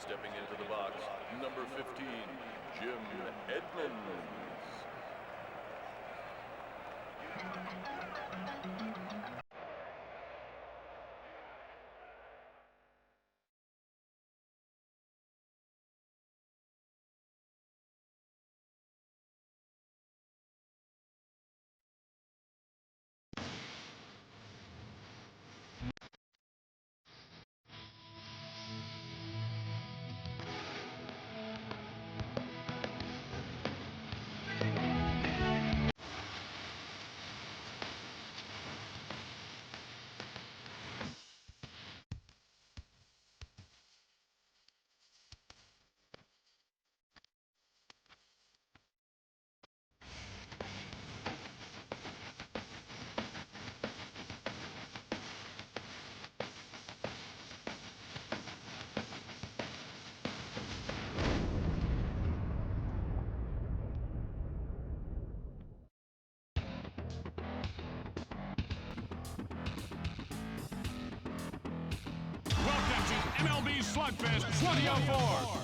Stepping into the box, number 15, Jim Edmonds. Welcome to MLB Slugfest 2004.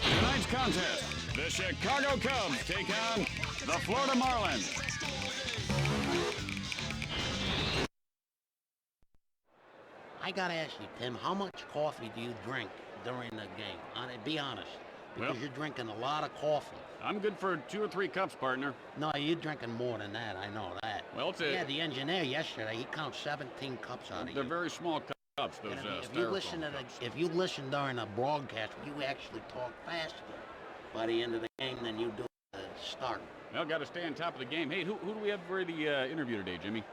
Tonight's contest, the Chicago Cubs take on the Florida Marlins. I gotta ask you, Tim, how much coffee do you drink during the game? Be honest, because Well, you're drinking a lot of coffee. I'm good for 2 or 3 cups, partner. No, you're drinking more than that, I know that. Well, it's a... Yeah, the engineer yesterday, he counts 17 cups out of They're you. very small cups, those And if styrofoam you listen to cups. if you listen during a broadcast, you actually talk faster by the end of the game than you do at the start. Well, got to stay on top of the game. Hey, who do we have for the interview today, Jimmy?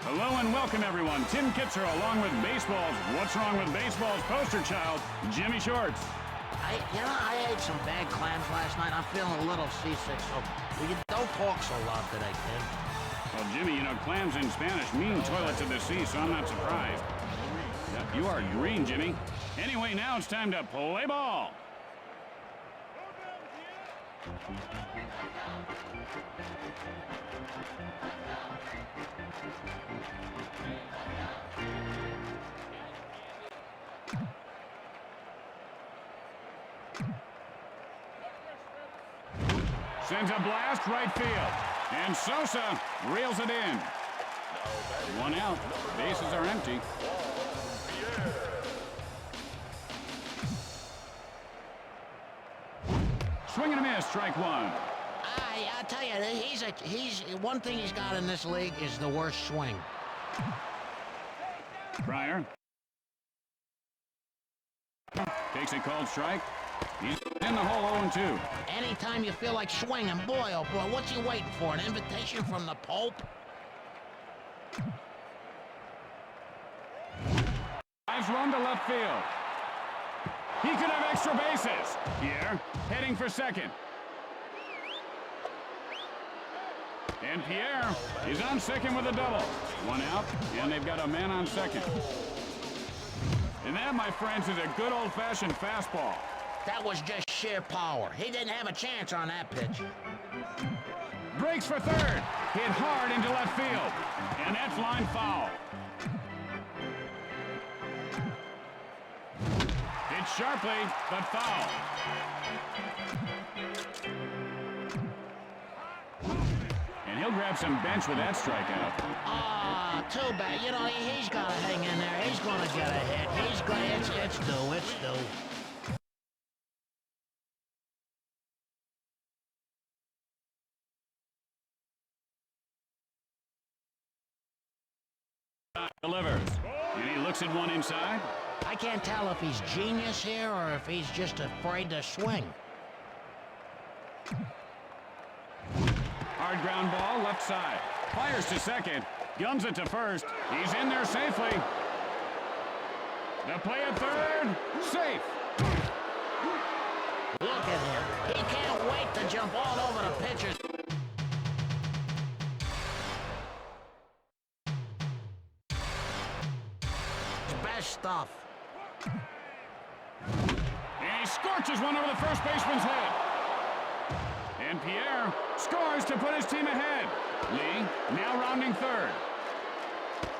Hello and welcome, everyone. Tim Kitzer, along with baseball's What's Wrong with Baseball's poster child, Jimmy Shorts. I ate some bad clams last night. I'm feeling a little seasick, so you don't talk so loud today, Tim. Well, Jimmy, you know, clams in Spanish mean toilet to the sea, so I'm not surprised. Yep, you are green, Jimmy. Anyway, now it's time to play ball. Sends a blast right field. And Sosa reels it in. 1 out. Bases are empty. Swing and a miss, strike 1. I tell you, he's one thing he's got in this league is the worst swing. Pryor takes a called strike. He's in the hole 0-2. Anytime you feel like swinging, boy, oh boy, what's he waiting for? An invitation from the Pope? Drives one to left field. He could have extra bases. Pierre heading for second. And Pierre is on second with a double. 1 out, and they've got a man on second. And that, my friends, is a good old-fashioned fastball. That was just sheer power. He didn't have a chance on that pitch. Breaks for third. Hit hard into left field. And that's line foul. Hit sharply, but foul. he'll grab some bench with that strikeout. Ah, too bad. You know, he's got to hang in there. He's going to get a hit. He's going to... It's due. It's due. Delivers. And he looks at one inside. I can't tell if he's genius here or if he's just afraid to swing. Hard ground ball, left side. Fires to second. Guns it to first. He's in there safely. The play at third. Safe. Look at him. He can't wait to jump all over the pitchers. Best stuff. And he scorches one over the first baseman's head. And Pierre scores to put his team ahead. Lee now rounding third.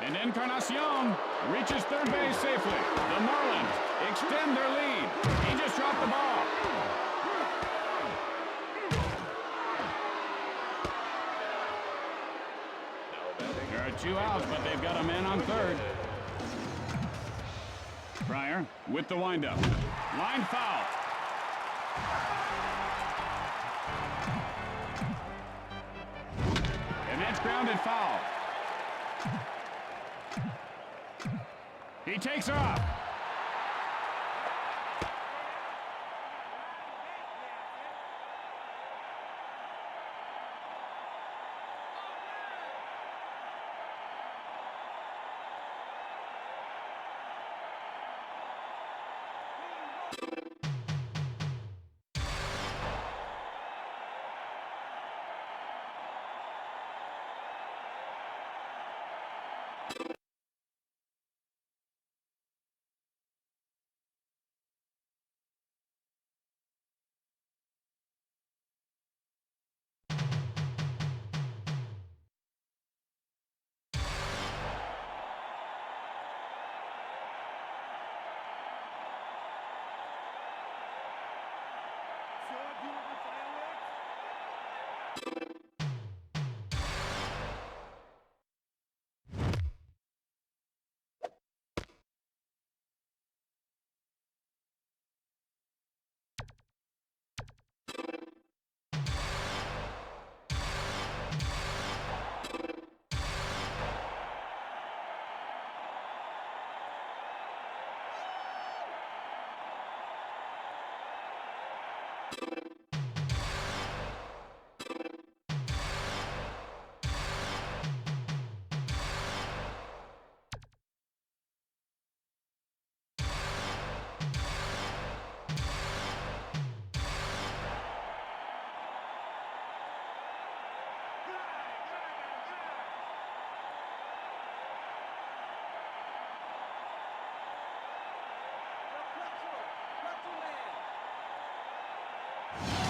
And Encarnacion reaches third base safely. The Marlins extend their lead. He just dropped the ball. There are 2 outs, but they've got a man on third. Pryor with the windup. Line foul. And that's grounded foul. He takes off.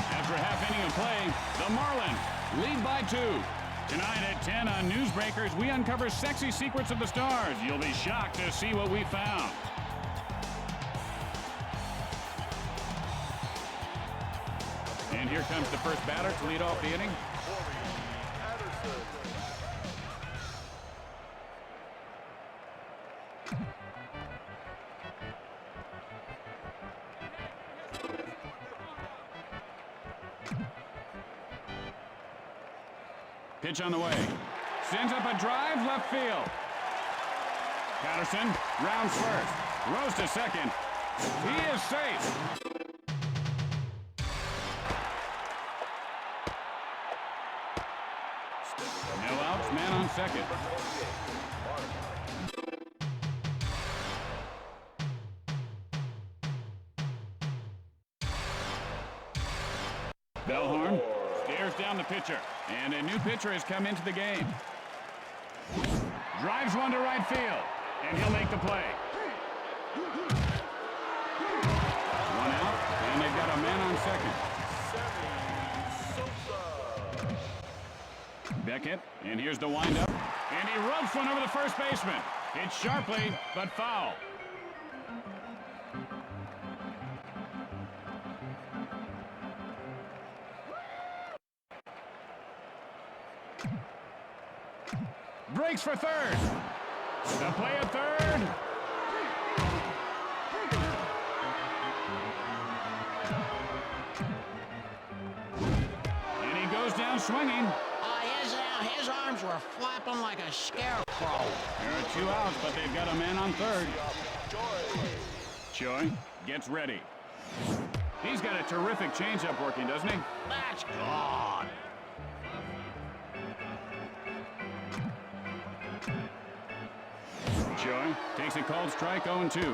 After a half inning of play, the Marlins lead by 2. Tonight at 10 on Newsbreakers, we uncover sexy secrets of the stars. You'll be shocked to see what we found. And here comes the first batter to lead off the inning. Pitch on the way. Sends up a drive left field. Patterson rounds first. Rose to second. He is safe. No outs, man on second. Bellhorn stares down the pitcher. And a new pitcher has come into the game. Drives one to right field. And he'll make the play. One out, and they've got a man on second. Beckett, and here's the windup. And he ropes one over the first baseman. It's sharply, but foul. Breaks for third. The play at third. And he goes down swinging. His arms were flapping like a scarecrow. There are 2 outs, but they've got a man on third. Choi gets ready. He's got a terrific changeup working, doesn't he? That's gone. Choi takes a called strike, 0-2. You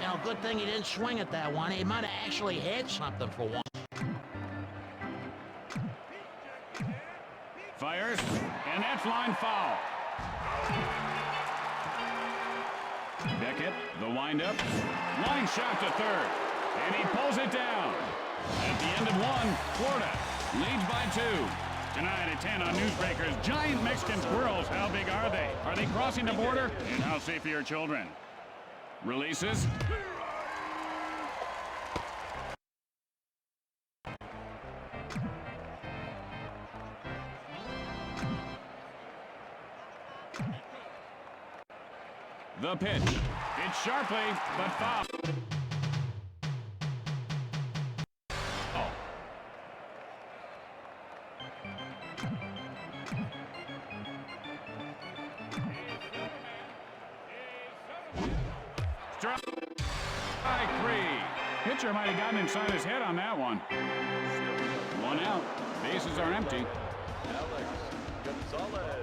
know, good thing he didn't swing at that one. He might have actually had something for once. Fires, and that's line foul. Beckett, the windup. Line shot to third, and he pulls it down. At the end of 1, Florida leads by 2. Tonight at 10 on Newsbreakers, giant Mexican squirrels. How big are they? Are they crossing the border? And how safe are your children? Releases. The pitch. It's sharply, but foul. Oh. Strike 3. Pitcher might have gotten inside his head on that one. 1 out. Bases are empty. Alex Gonzalez.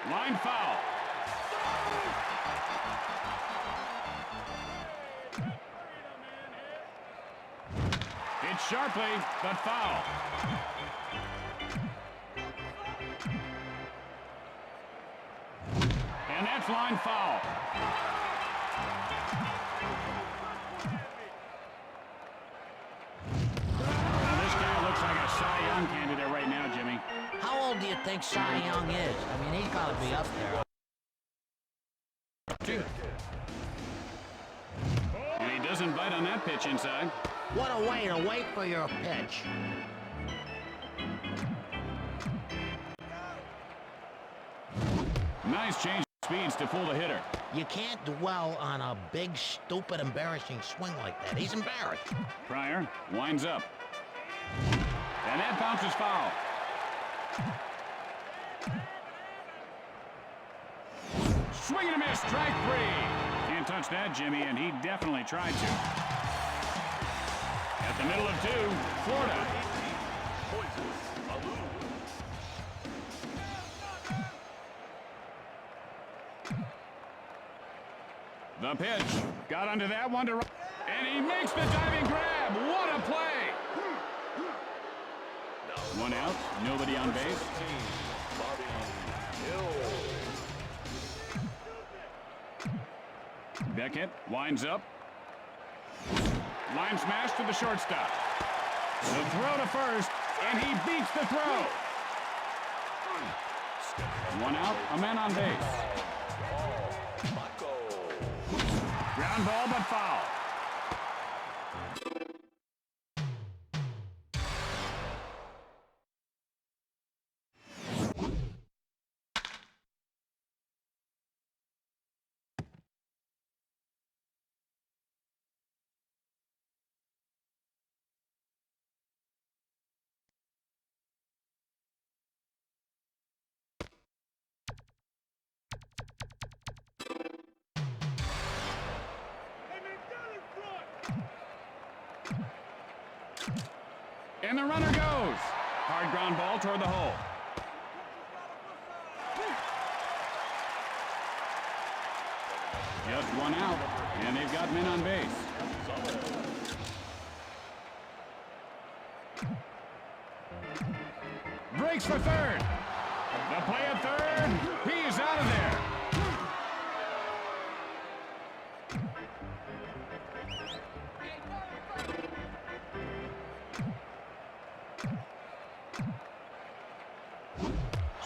Line foul. It's sharply, but foul. And that's line foul. Now this guy looks like a Cy Young candidate right now, Jimmy. How old do you think Cy Young is? I mean, he's got to be up there. And he doesn't bite on that pitch inside. What a way to wait for your pitch. Nice change of speeds to fool the hitter. You can't dwell on a big, stupid, embarrassing swing like that. He's embarrassed. Pryor winds up. And that bounces foul. Swing and a miss, strike 3. Can't touch that, Jimmy, and he definitely tried to. At the middle of 2, Florida. The pitch. Got under that one to right. And he makes the diving grab. What a play. 1 out. Nobody on base. Beckett winds up. Line smash to the shortstop. The throw to first, and he beats the throw. 1 out. A man on base. Ground ball, but foul. And the runner goes. Hard ground ball toward the hole. Just 1 out, and they've got men on base. Breaks for third. The play at third. He is out of there.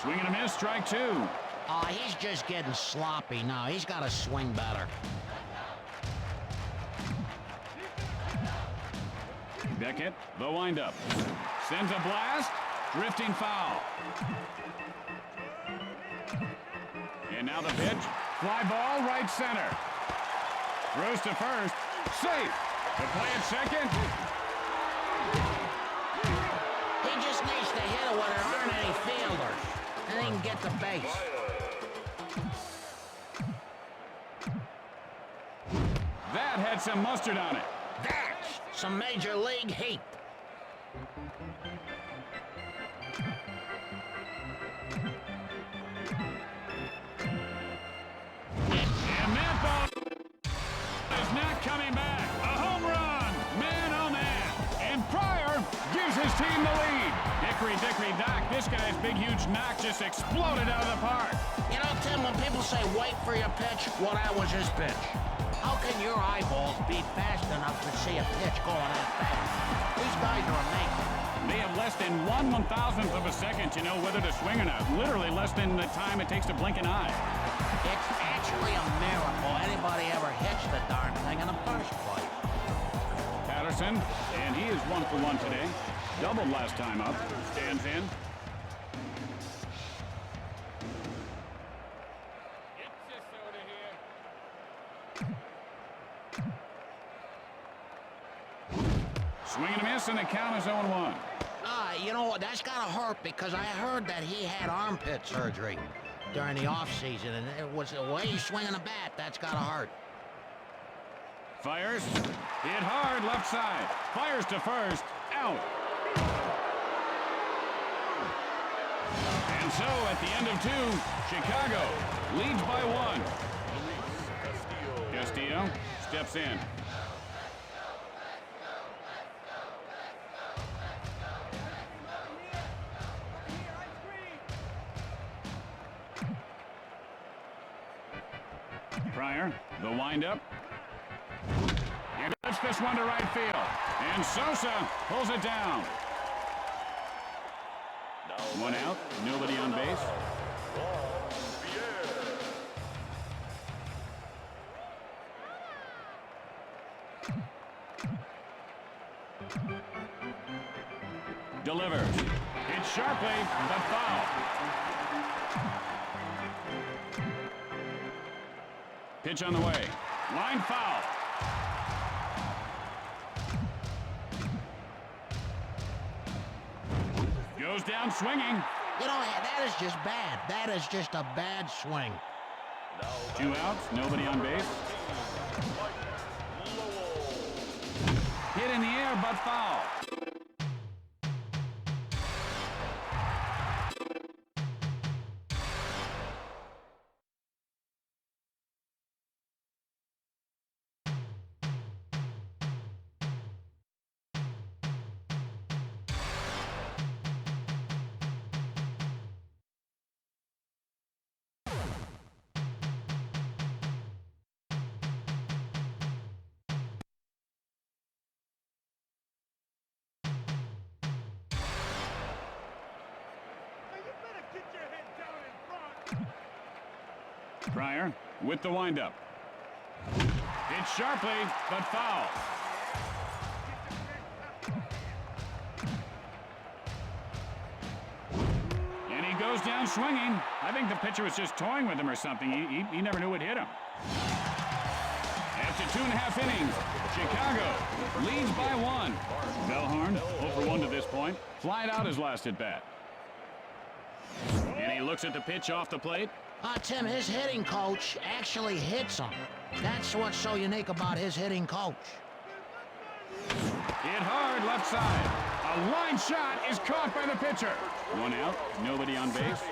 Swing and a miss, strike 2. Oh, he's just getting sloppy now. He's got to swing better. Beckett, the windup. Sends a blast. Drifting foul. And now the pitch. Fly ball, right center. Throws to first. Safe. The play at second. He just needs to hit it where there aren't any fielders. And he can get the base. That had some mustard on it. That's some major league heat. And that ball is not coming back. A home run. Man, oh man. And Pryor gives his team the lead. Hickory dickory dock. This guy's big huge knock just exploded out of the park. You know, Tim, when people say wait for your pitch, well, that was his pitch. How can your eyeballs be fast enough to see a pitch going that fast? These guys are amazing. They have less than 1/1000th of a second to know whether to swing or not. Literally less than the time it takes to blink an eye. It's actually a miracle anybody ever hits the darn thing in the first place. Patterson, and he is 1 for 1 today. Doubled last time up. Stands in. Swing and a miss, and the count is 0-1. You know what? That's gotta hurt because I heard that he had armpit surgery during the offseason, and it was the way he's swinging the bat. That's gotta hurt. Fires. Hit hard, left side. Fires to first. Out. And so, at the end of 2, Chicago leads by 1. Castillo steps in. Pryor, the windup. And lifts this one to right field. And Sosa pulls it down. One out, nobody on base. Delivers. Hits sharply, but foul. Pitch on the way. Line foul. Goes down swinging. You know, that is just bad. That is just a bad swing. 2 outs, nobody on base. Hit in the air, but foul. Pryor with the windup. Hit sharply, but foul. And he goes down swinging. I think the pitcher was just toying with him or something. He never knew what hit him. After 2.5 innings, Chicago leads by 1. Bellhorn, 0 for 1 to this point. Flied out his last at bat. And he looks at the pitch off the plate. Tim, his hitting coach actually hits him. That's what's so unique about his hitting coach. Hit hard, left side. A line shot is caught by the pitcher. 1 out, nobody on base.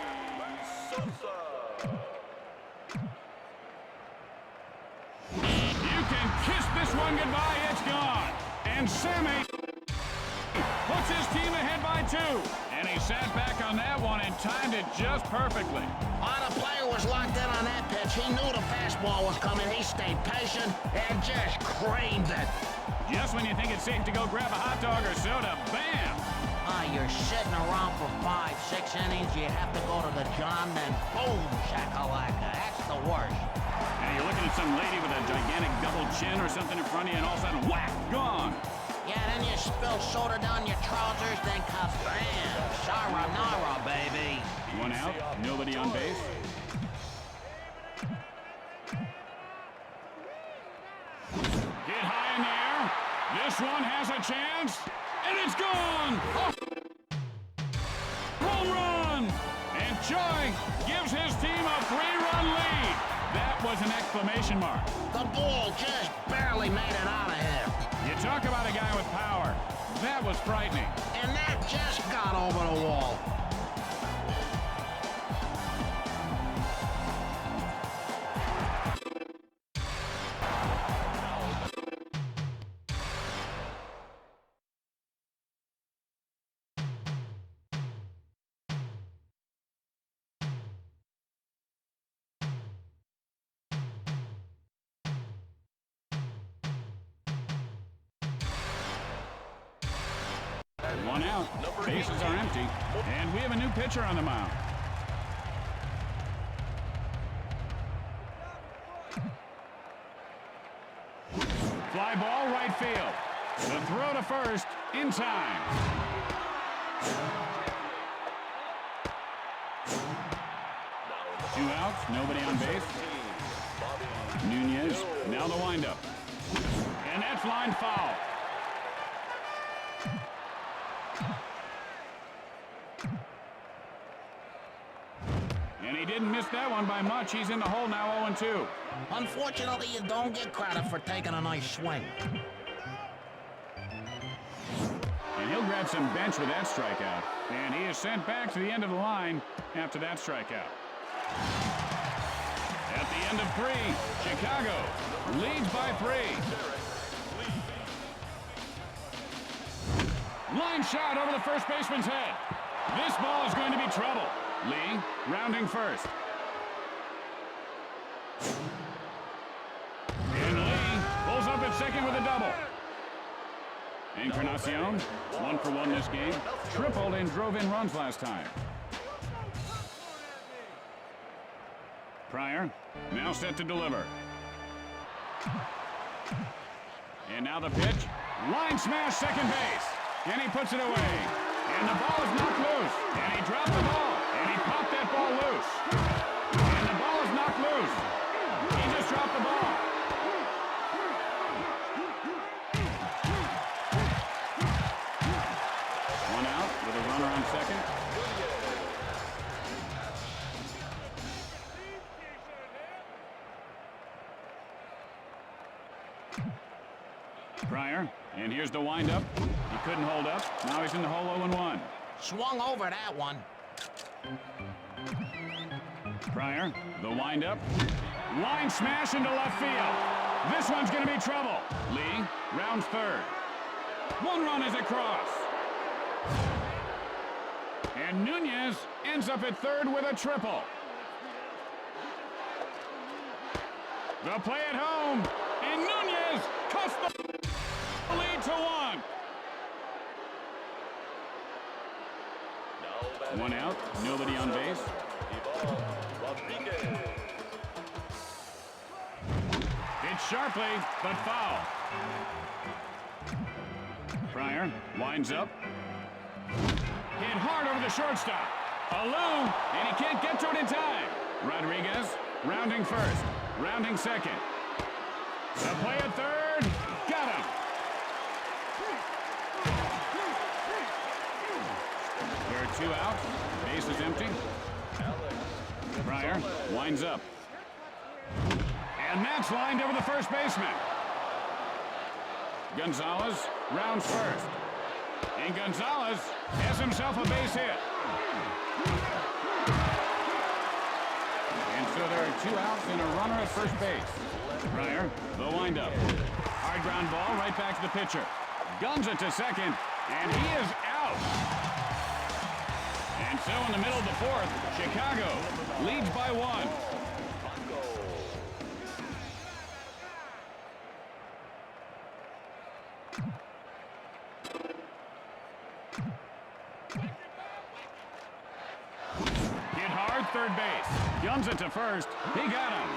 You can kiss this one goodbye, it's gone. And Sammy puts his team ahead by 2. And he sat back on that one and timed it just perfectly. The player was locked in on that pitch. He knew the fastball was coming. He stayed patient and just creamed it. Just when you think it's safe to go grab a hot dog or soda, bam! You're sitting around for 5, 6 innings. You have to go to the John, then boom, shakalaka. That's the worst. And you're looking at some lady with a gigantic double chin or something in front of you, and all of a sudden, whack, gone. Yeah, then you spill soda down your trousers, then kabam! Sayonara, baby. One out, nobody on base. Hit high in the air. This one has a chance, and it's gone! Oh. Home run! And Choi gives his team a 3-run lead. That was an exclamation mark. The ball just barely made it out of here. You talk about a guy with power. That was frightening. And that just got over the wall. One out, bases are empty, and we have a new pitcher on the mound. Fly ball, right field. The throw to first, in time. Two outs, nobody on base. Nunez, now the windup. And that's line foul. And he didn't miss that one by much. He's in the hole now, 0-2. Unfortunately, you don't get credit for taking a nice swing. And he'll grab some bench with that strikeout. And he is sent back to the end of the line after that strikeout. At the end of 3, Chicago leads by 3. Line shot over the first baseman's head. This ball is going to be trouble. Lee rounding first. And Lee pulls up at second with a double. Encarnacion, 1 for 1 this game. Tripled and drove in runs last time. Pryor, now set to deliver. And now the pitch. Line smash, second base. And he puts it away. And the ball is knocked loose. And he dropped the ball. And he popped that ball loose. And the ball is knocked loose. He just dropped the ball. One out with a runner on second. Pryor, and here's the windup. He couldn't hold up. Now he's in the hole 0-1. Swung over that one. Pryor, the windup. Line smash into left field. This one's going to be trouble. Lee rounds third. 1 run is across. And Nunez ends up at third with a triple. The play at home. And Nunez cuts the lead to 1. 1 out, nobody on base. Hit sharply, but foul. Pryor winds up. Hit hard over the shortstop. Alou, and he can't get to it in time. Rodriguez rounding first, rounding second. The play at third, got him. There are 2 outs, base is empty. Pryor winds up. And that's lined over the first baseman. Gonzalez rounds first. And Gonzalez has himself a base hit. And so there are 2 outs and a runner at first base. Pryor, the windup. Hard ground ball right back to the pitcher. Guns it to second, and he is out. And so in the middle of the 4th, Chicago leads by 1. Hit hard, third base. Guns it to first. He got him.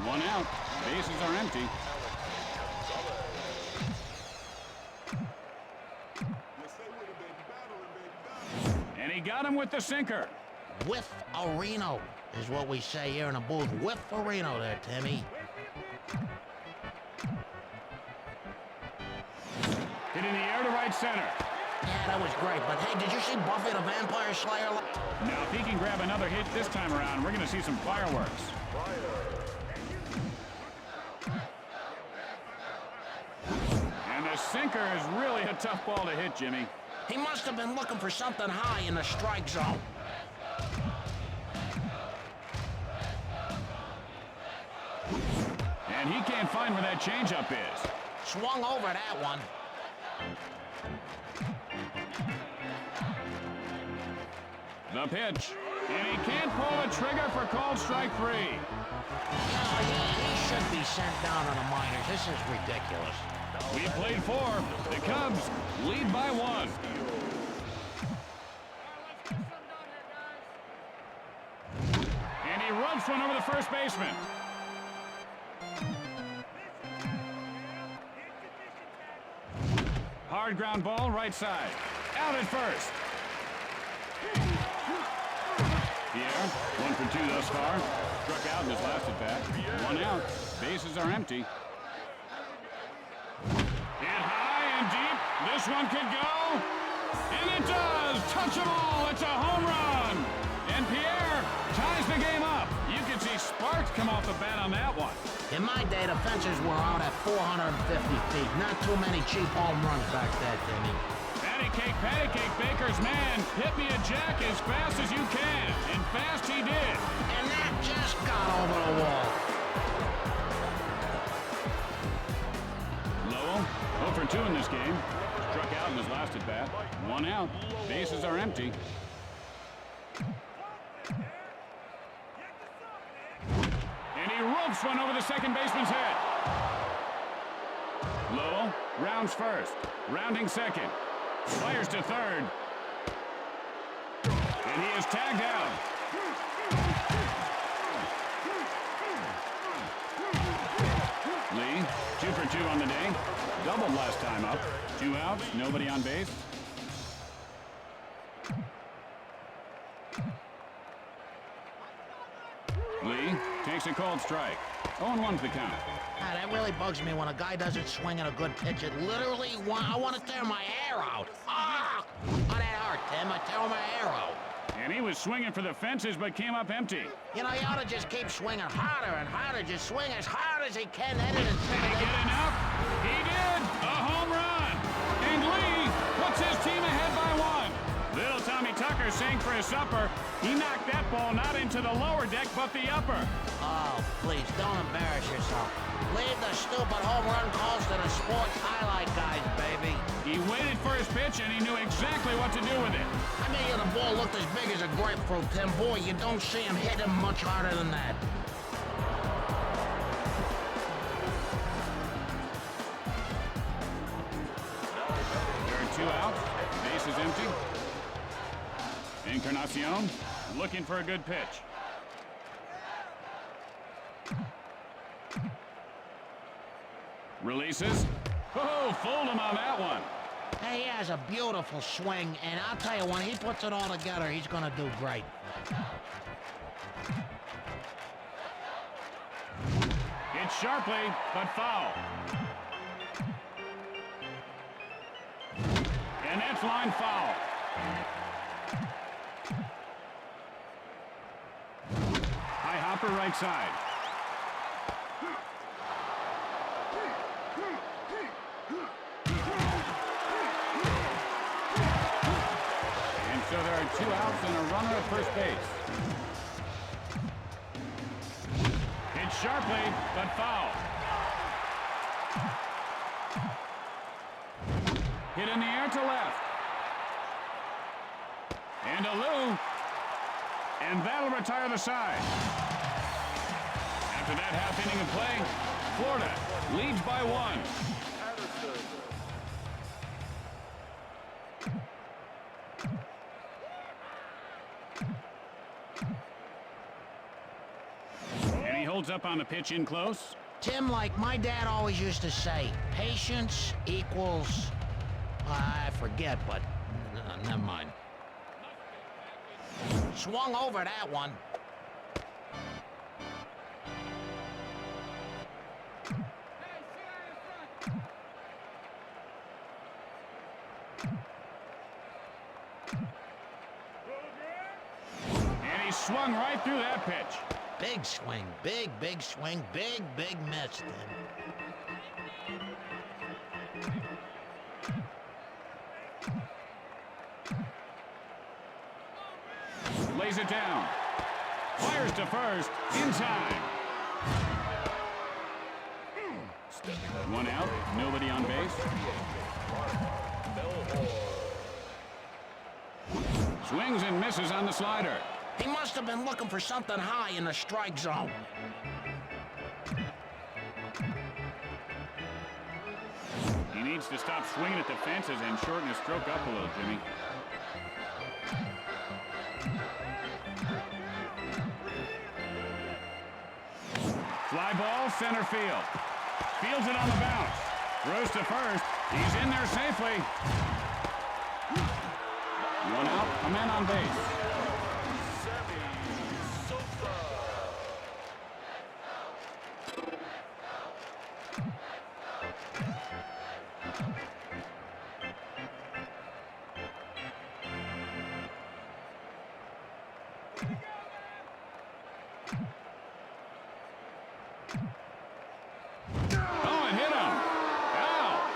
1 out. Bases are empty. he got him with the sinker. With a Reno is what we say here in the booth. With a Reno there, Timmy. Hit in the air to right center. Yeah, that was great. But hey, did you see Buffy the Vampire Slayer? Now, if he can grab another hit this time around, we're going to see some fireworks. And the sinker is really a tough ball to hit, Jimmy. He must have been looking for something high in the strike zone. And he can't find where that changeup is. Swung over that one. The pitch. And he can't pull the trigger for called strike 3. No, he should be sent down to the minors. This is ridiculous. We played 4. The Cubs lead by 1. And he rubs one over the first baseman. Hard ground ball, right side. Out at first. Pierre, 1 for 2 thus far. Struck out in his last at bat. 1 out. Bases are empty. Hit high and deep. This one could go. And it does. Touch them all. It's a home run. And Pierre ties the game up. You can see sparks come off the bat on that one. In my day, the fences were out at 450 feet. Not too many cheap home runs back there, Timmy. Patty cake, Baker's man. Hit me a jack as fast as you can. And fast he did. And that just got over the wall. Lowell, 0 for 2 in this game. Struck out in his last at bat. 1 out. Bases are empty. And he ropes one over the second baseman's head. Lowell rounds first. Rounding second. Fires to third. And he is tagged out. Lee, 2 for 2 on the day. Doubled last time up. 2 outs, nobody on base. Lee takes a cold strike. 0-1's the count. Ah, that really bugs me when a guy doesn't swing at a good pitch. It literally, I want to tear my hair out. Ah! Oh, that hurt, Tim. I tear my hair out. And he was swinging for the fences, but came up empty. You know, you ought to just keep swinging harder and harder. Just swing as hard as he can. Hit it and Did he get enough? He did! A home run! And Lee puts his team ahead by 1. Little Tommy Tucker sang for his supper. He knocked that ball not into the lower deck, but the upper. Oh, please, don't embarrass yourself. Leave the stupid home run calls to the sports highlight guys, baby. He waited for his pitch, and he knew exactly what to do with it. I mean, the ball looked as big as a grapefruit, Tim. Boy, you don't see him hit him much harder than that. There are 2 outs. Base is empty. Encarnacion looking for a good pitch. Releases. Oh, fooled him on that one. Hey, he has a beautiful swing, and I'll tell you, when he puts it all together, he's going to do great. Hit sharply, but foul. And that's line foul. High hopper right side. And so there are 2 outs and a runner at first base. Hit sharply, but foul. Hit in the air to left. And a Lou. And that'll retire the side. After that half inning of play, Florida leads by 1. And he holds up on the pitch in close. Tim, like my dad always used to say, patience equals... I forget, but never mind. Swung over that one. And he swung right through that pitch. Big swing, big swing, big miss, Tim. Lays it down. Fires to first. In time. One out. Nobody on base. Swings and misses on the slider. He must have been looking for something high in the strike zone. He needs to stop swinging at the fences and shorten his stroke up a little, Jimmy. Fly ball, center field. Fields it on the bounce. Throws to first. He's in there safely. One out, a man on base. Oh, it hit him. Ow.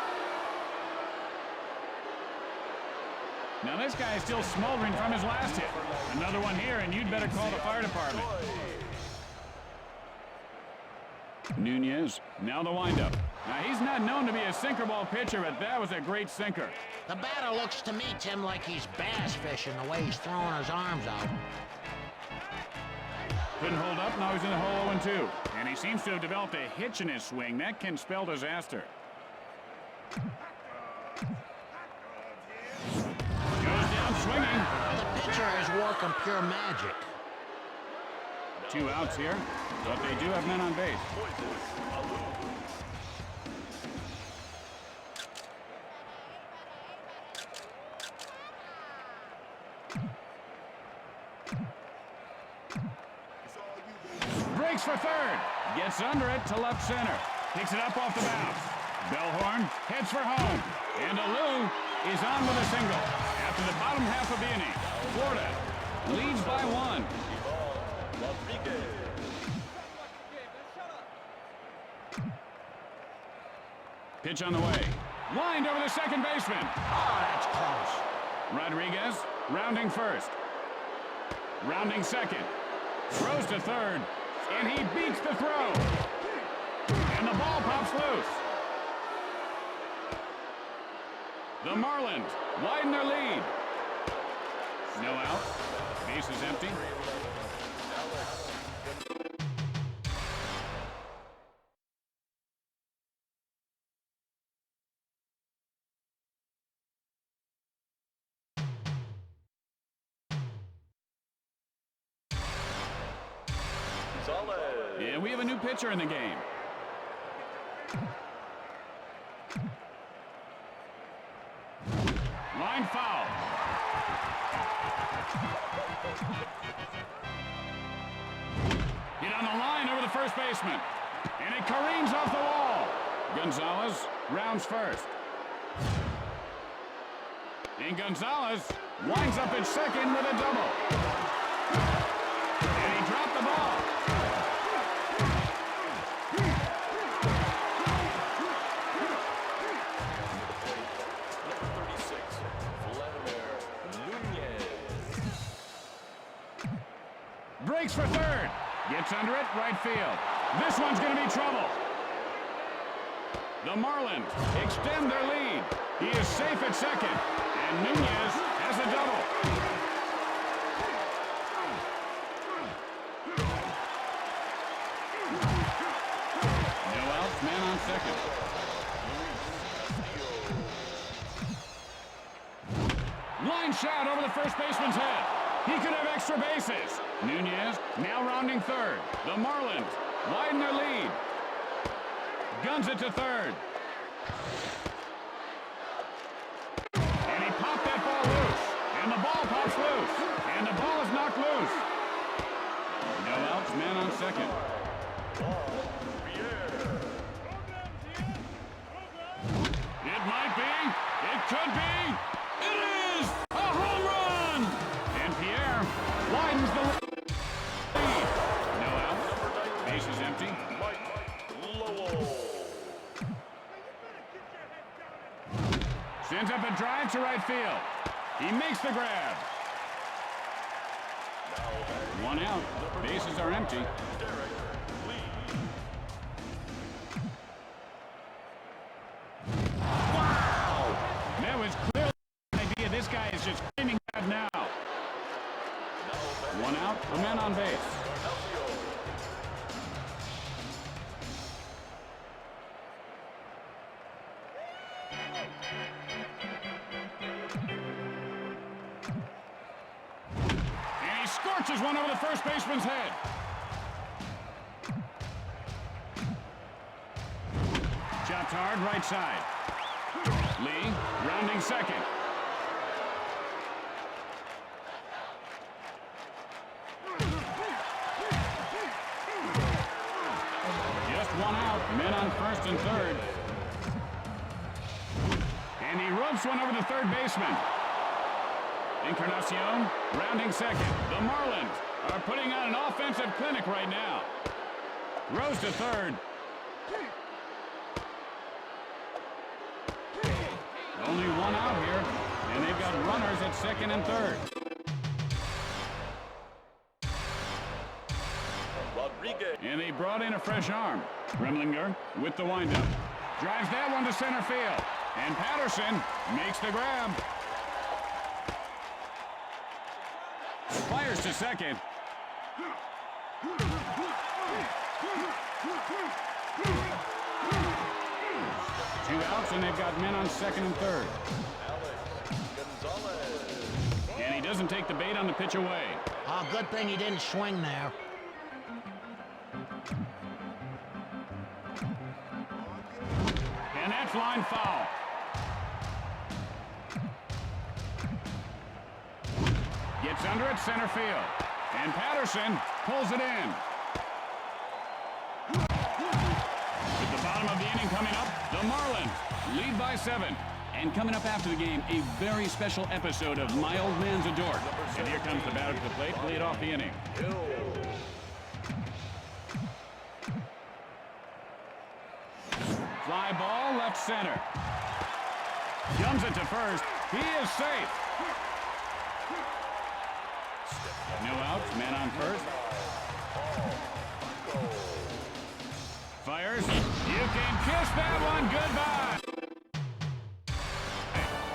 Now this guy is still smoldering from his last hit. Another one here, and you'd better call the fire department. Nunez, now the windup. Now he's not known to be a sinker ball pitcher, but that was a great sinker. The batter looks to me, Tim, like he's bass fishing the way he's throwing his arms out. Couldn't hold up, now he's in the hole 0-2. And he seems to have developed a hitch in his swing. That can spell disaster. Goes down swinging. The pitcher is working pure magic. 2 outs here, but they do have men on base. Breaks for third. Gets under it to left center. Picks it up off the bounce. Bellhorn heads for home. And Alou is on with a single. After the bottom half of the inning, Florida leads by 1. Pitch on the way. Lined over the second baseman. Oh, that's close. Rodriguez rounding first. Rounding second. Throws to third. And he beats the throw. And the ball pops loose. The Marlins widen their lead. No out. Base is empty. And we have a new pitcher in the game. Line foul. Hit on the line over the first baseman. And it careens off the wall. Gonzalez rounds first. And Gonzalez winds up at second with a double. And he dropped the ball. Breaks for third. Gets under it, right field. This one's going to be trouble. The Marlins extend their lead. He is safe at second. And Nunez has a double. No outs, man on second. Line shot over the first baseman's head. He could have extra bases. Nunez now rounding third. The Marlins widen their lead. Guns it to third. And he popped that ball loose. And the ball pops loose. And And the ball is knocked loose. No outs, man on second. It might be. It could be. It is a home run. And Pierre widens the lead. No outs. Base is empty. Sends up a drive to right field. He makes the grab. One out. Bases are empty. Wow! That was clearly an idea. This guy is just screaming out now. One out. A man on base. Scorches one over the first baseman's head. Chopped hard, right side. Lee, rounding second. Just one out, men on first and third. And he ropes one over the third baseman. Encarnacion, rounding second. The Marlins are putting on an offensive clinic right now. Throws to third. Only one out here, and they've got runners at second and third. Rodriguez. And they brought in a fresh arm. Remlinger with the windup. Drives that one to center field. And Patterson makes the grab. Fires to second. Two outs, and they've got men on second and third. And he doesn't take the bait on the pitch away. Oh, good thing he didn't swing there. And that's line foul. Gets under at center field. And Patterson pulls it in. With the bottom of the inning coming up, the Marlins lead by 7. And coming up after the game, a very special episode of My Old Man's Joedirt. And here comes the batter to the plate to lead off the inning. Fly ball left center. Jumps it to first. He is safe. No outs, man on first. Fires. You can kiss that one goodbye.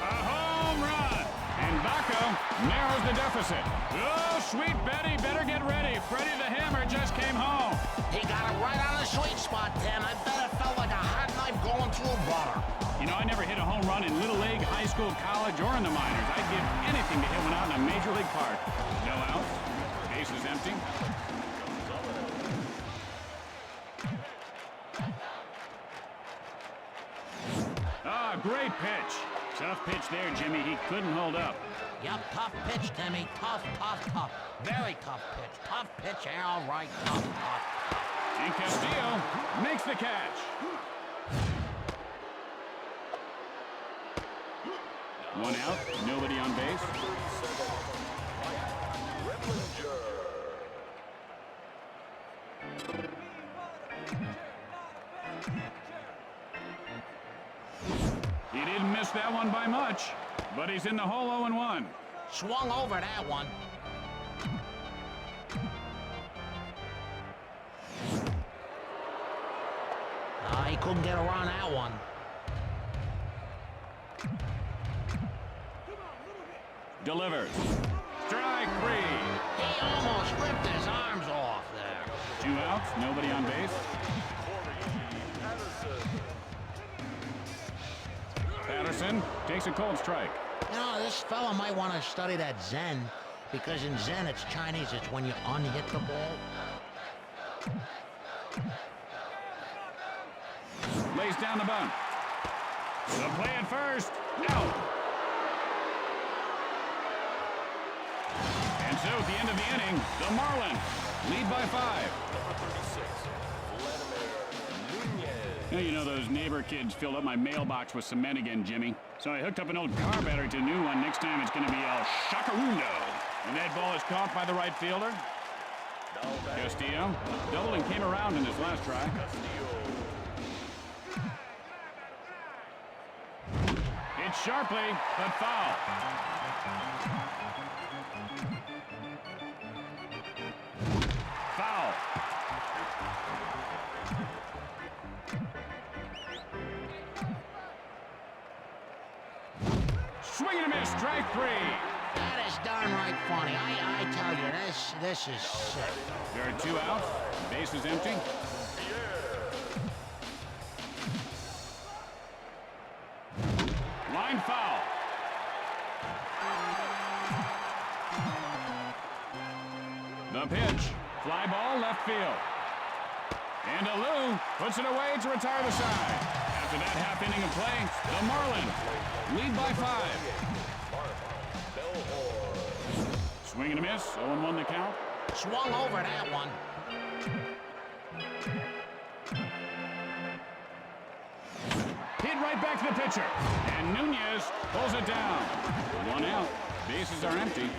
A home run. And Baco narrows the deficit. Oh, sweet Betty, better get ready. Freddie the Hammer just came home. He got it right on the sweet spot, Tim. I bet it felt like a hot knife going through butter. You know, I never hit a home run in Little League, high school, college, or in the minors. I'd give anything to hit one out in a major league park. No outs. Base is empty. Ah, great pitch. Tough pitch there, Jimmy. He couldn't hold up. Yep, tough pitch, Timmy. Tough, tough, tough. Very tough pitch. Tough pitch, all right. Tough, tough. And Castillo makes the catch. One out, nobody on base. He didn't miss that one by much, but he's in the hole 0-1. Swung over that one. He couldn't get around that one. Delivers. Strike 3. He almost ripped his arms off there. 2 outs, nobody on base. Patterson takes a cold strike. You know, this fella might want to study that Zen, because in Zen, it's Chinese. It's when you unhit the ball. Lays down the bunt. The play at first. Out. And so so at the end of the inning, the Marlins lead by 5. Now, you know those neighbor kids filled up my mailbox with cement again, Jimmy. So I hooked up an old car battery to a new one. Next time it's going to be El Shacarundo. And that ball is caught by the right fielder. Castillo doubled and came around in his last try. Hit sharply, but foul. Foul. Swing and a miss, strike 3. That is darn right funny. I tell you, this is sick. There are 2 outs. Base is empty. Line foul. The pitch. Fly ball left field. And Alou puts it away to retire the side. After that half inning of play, the Marlins lead by 5. Swing and a miss. 0-1 the count. Swung over that one. Hit right back to the pitcher. And Nunez pulls it down. 1 out. Bases are empty.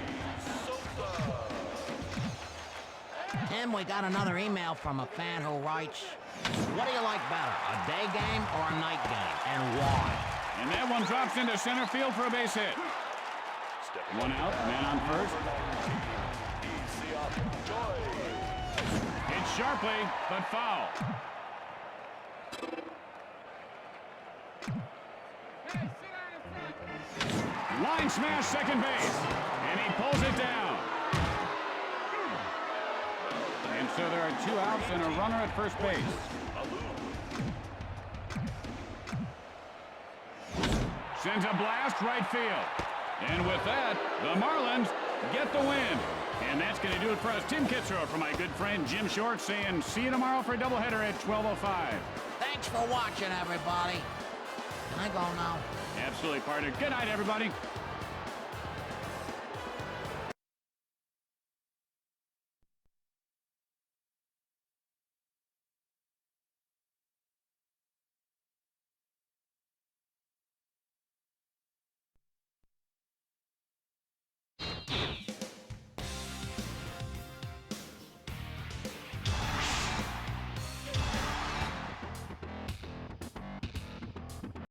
Tim, we got another email from a fan who writes, what do you like better, a day game or a night game, and why? And that one drops into center field for a base hit. 1 out, man on first. Hit sharply, but foul. Line smash second base, and he pulls it down. And so there are 2 outs and a runner at first base. Sends a blast right field. And with that, the Marlins get the win. And that's going to do it for us. Tim Kitzrow for my good friend Jim Short saying see you tomorrow for a doubleheader at 12:05. Thanks for watching, everybody. Can I go now? Absolutely, partner. Good night, everybody.